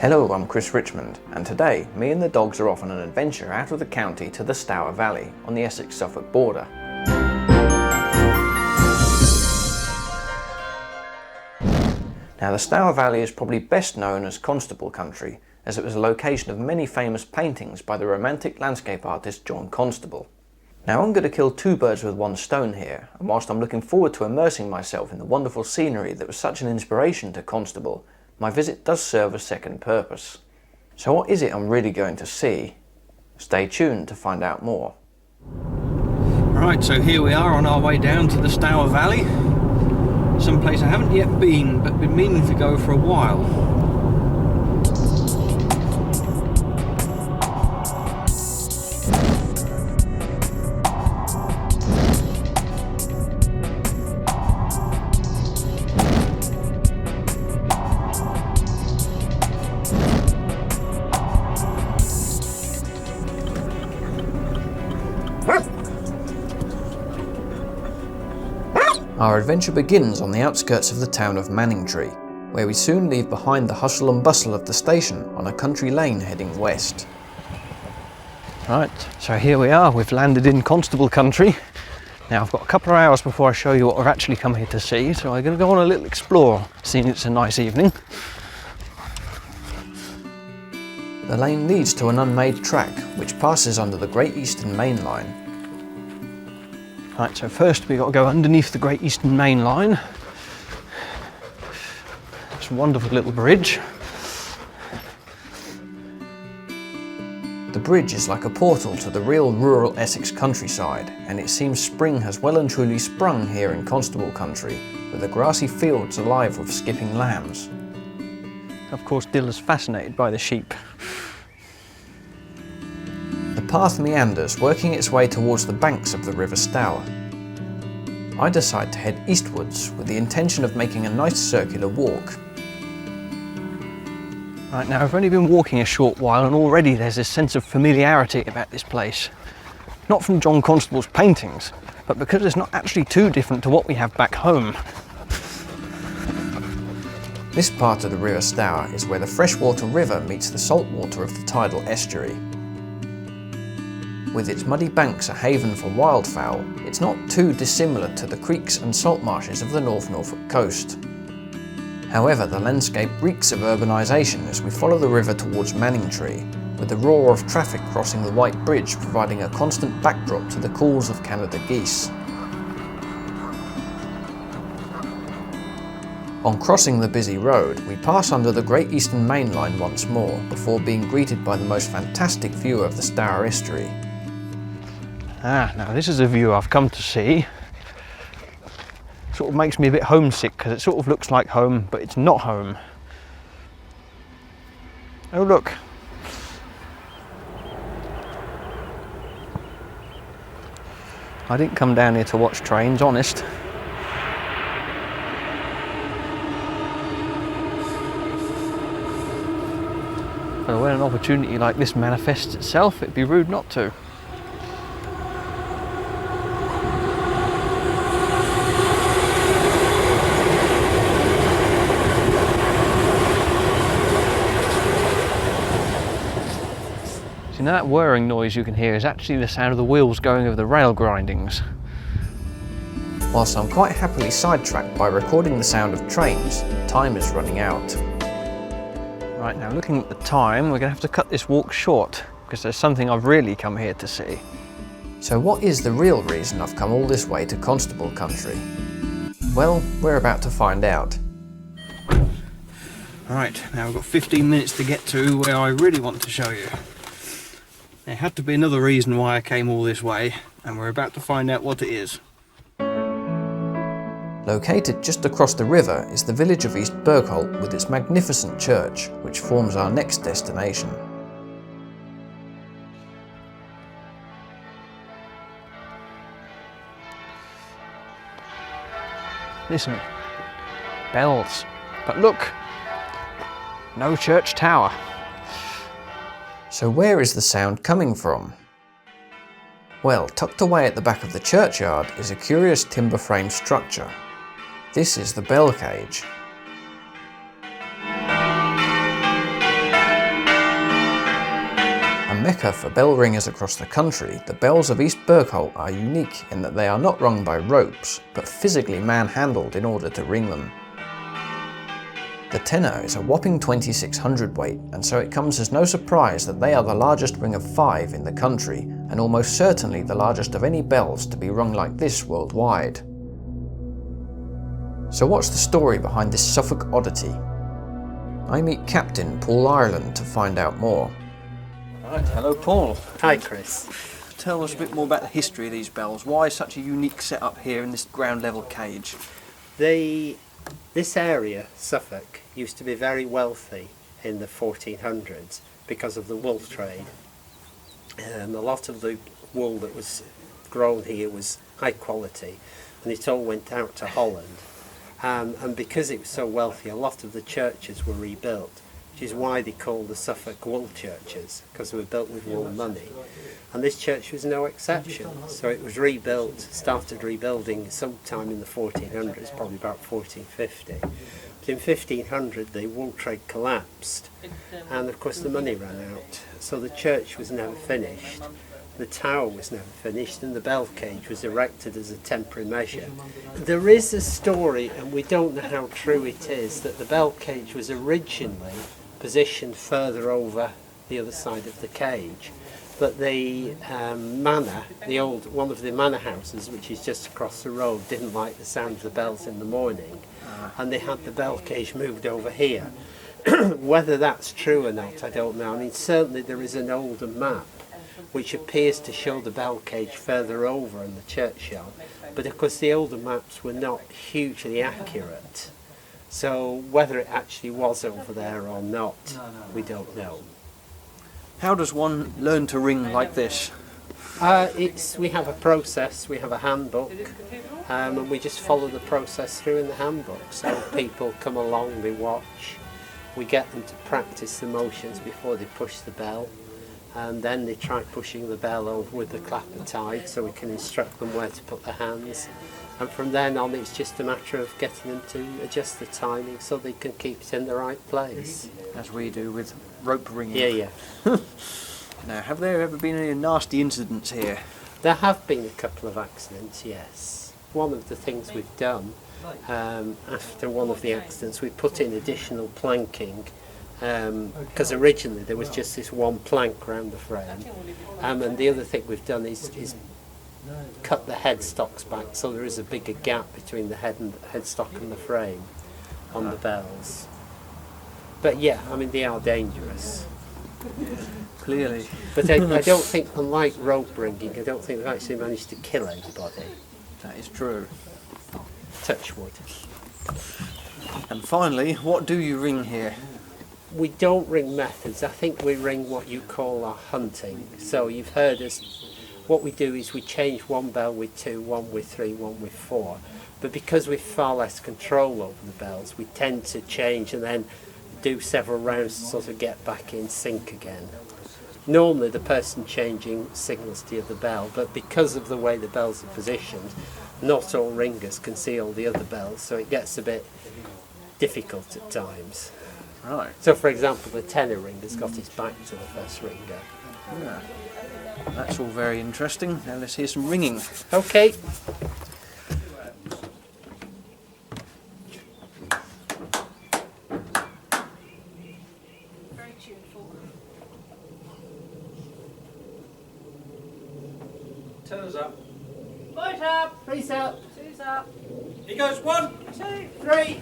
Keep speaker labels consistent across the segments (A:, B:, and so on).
A: Hello, I'm Chris Richmond, and today me and the dogs are off on an adventure out of the county to the Stour Valley on the Essex-Suffolk border. Now, the Stour Valley is probably best known as Constable country, as it was a location of many famous paintings by the romantic landscape artist John Constable. Now, I'm going to kill two birds with one stone here, and whilst I'm looking forward to immersing myself in the wonderful scenery that was such an inspiration to Constable, my visit does serve a second purpose. So what is it I'm really going to see? Stay tuned to find out more.
B: Right, so here we are on our way down to the Stour Valley. Someplace I haven't yet been, but been meaning to go for a while.
A: Our adventure begins on the outskirts of the town of Manningtree, where we soon leave behind the hustle and bustle of the station on a country lane heading west.
B: Right, so here we are, we've landed in Constable country. Now I've got a couple of hours before I show you what we've actually come here to see, so I'm going to go on a little explore, seeing it's a nice evening.
A: The lane leads to an unmade track, which passes under the Great Eastern Main Line.
B: Right, so first we've got to go underneath the Great Eastern Main Line. It's a wonderful little bridge.
A: The bridge is like a portal to the real rural Essex countryside, and it seems spring has well and truly sprung here in Constable country, with the grassy fields alive with skipping lambs.
B: Of course, Dilla's fascinated by the sheep.
A: The path meanders, working its way towards the banks of the River Stour. I decide to head eastwards with the intention of making a nice circular walk.
B: Right, now I've only been walking a short while and already there's a sense of familiarity about this place. Not from John Constable's paintings, but because it's not actually too different to what we have back home.
A: This part of the River Stour is where the freshwater river meets the saltwater of the tidal estuary. With its muddy banks a haven for wildfowl, it's not too dissimilar to the creeks and salt marshes of the North Norfolk coast. However, the landscape reeks of urbanisation as we follow the river towards Manningtree, with the roar of traffic crossing the White Bridge providing a constant backdrop to the calls of Canada geese. On crossing the busy road, we pass under the Great Eastern Main Line once more, before being greeted by the most fantastic view of the Stour estuary.
B: Now this is a view I've come to see. Sort of makes me a bit homesick because it sort of looks like home, but it's not home. Oh look. I didn't come down here to watch trains, honest. But when an opportunity like this manifests itself, it'd be rude not to. Now that whirring noise you can hear is actually the sound of the wheels going over the rail grindings.
A: Whilst I'm quite happily sidetracked by recording the sound of trains, time is running out.
B: Right, now looking at the time, we're going to have to cut this walk short because there's something I've really come here to see.
A: So what is the real reason I've come all this way to Constable country? Well, we're about to find out.
B: Right, now we've got 15 minutes to get to where I really want to show you. There had to be another reason why I came all this way, and we're about to find out what it is.
A: Located just across the river is the village of East Bergholt with its magnificent church, which forms our next destination.
B: Listen, bells, but look, no church tower.
A: So where is the sound coming from? Well, tucked away at the back of the churchyard is a curious timber frame structure. This is the bell cage. mecca for bell ringers across the country, the bells of East Bergholt are unique in that they are not rung by ropes, but physically man-handled in order to ring them. The tenor is a whopping 2600 weight, and so it comes as no surprise that they are the largest ring of 5 in the country, and almost certainly the largest of any bells to be rung like this worldwide. So what's the story behind this Suffolk oddity? I meet Captain Paul Ireland to find out more.
B: Right, hello Paul.
C: Hi Chris.
B: Tell us a bit more about the history of these bells. Why such a unique setup here in this ground level cage?
C: This area, Suffolk, used to be very wealthy in the 1400s because of the wool trade. A lot of the wool that was grown here was high quality, and it all went out to Holland. And because it was so wealthy, a lot of the churches were rebuilt, which is why they call the Suffolk wool churches, because they were built with wool money. And this church was no exception. So it was rebuilt, started rebuilding sometime in the 1400s, probably about 1450. But in 1500 the wool trade collapsed, and of course the money ran out. So the church was never finished, the tower was never finished, and the bell cage was erected as a temporary measure. There is a story, and we don't know how true it is, that the bell cage was originally positioned further over the other side of the cage. But the manor, one of the manor houses, which is just across the road, didn't like the sound of the bells in the morning, and they had the bell cage moved over here. Whether that's true or not, I don't know. I mean, certainly there is an older map which appears to show the bell cage further over in the churchyard, but of course the older maps were not hugely accurate. So whether it actually was over there or not, we don't know.
B: How does one learn to ring like this?
C: We have a process, we have a handbook, and we just follow the process through in the handbook. So people come along, they watch, we get them to practice the motions before they push the bell, and then they try pushing the bell over with the clapper tied so we can instruct them where to put their hands. And from then on it's just a matter of getting them to adjust the timing so they can keep it in the right place.
B: As we do with rope ringing.
C: Yeah.
B: Now, have there ever been any nasty incidents here?
C: There have been a couple of accidents, yes. One of the things we've done, after one of the accidents, we put in additional planking, because originally there was just this one plank around the frame, and the other thing we've done is cut the headstocks back so there is a bigger gap between the headstock and the frame on the bells. But yeah, I mean, they are dangerous.
B: Clearly.
C: But I don't think, unlike rope ringing, I don't think they've actually managed to kill anybody.
B: That is true.
C: Touch wood.
B: And finally, what do you ring here?
C: We don't ring methods. I think we ring what you call our hunting. So you've heard us. What we do is we change one bell with 2, one with 3, one with 4. But because we've far less control over the bells, we tend to change and then do several rounds to sort of get back in sync again. Normally the person changing signals the other bell, but because of the way the bells are positioned, not all ringers can see all the other bells, so it gets a bit difficult at times.
B: Right.
C: So for example, the tenor ringer's got his back to the first ringer.
B: Yeah. That's all very interesting. Now let's hear some ringing.
C: Okay.
D: Very tuneful.
B: Turns up.
C: Right up, face up,
D: Two's up.
B: He goes 1,
C: 2, 3.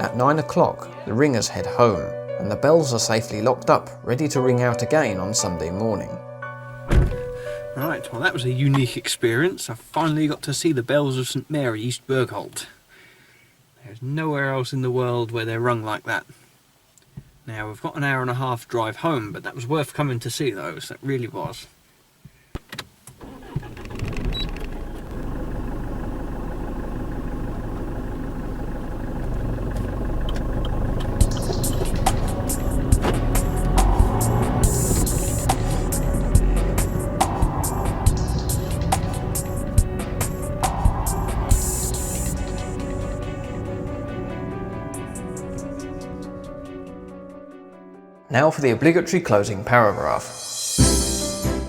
A: At 9 o'clock, the ringers head home, and the bells are safely locked up, ready to ring out again on Sunday morning.
B: Right, well that was a unique experience. I finally got to see the bells of St Mary, East Bergholt. There's nowhere else in the world where they're rung like that. Now we've got an hour and a half drive home, but that was worth coming to see those, that really was.
A: Now for the obligatory closing paragraph.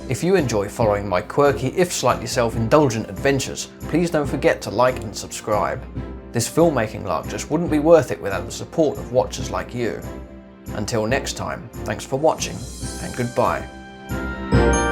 A: If you enjoy following my quirky, if slightly self-indulgent adventures, please don't forget to like and subscribe. This filmmaking lark just wouldn't be worth it without the support of watchers like you. Until next time, thanks for watching, and goodbye.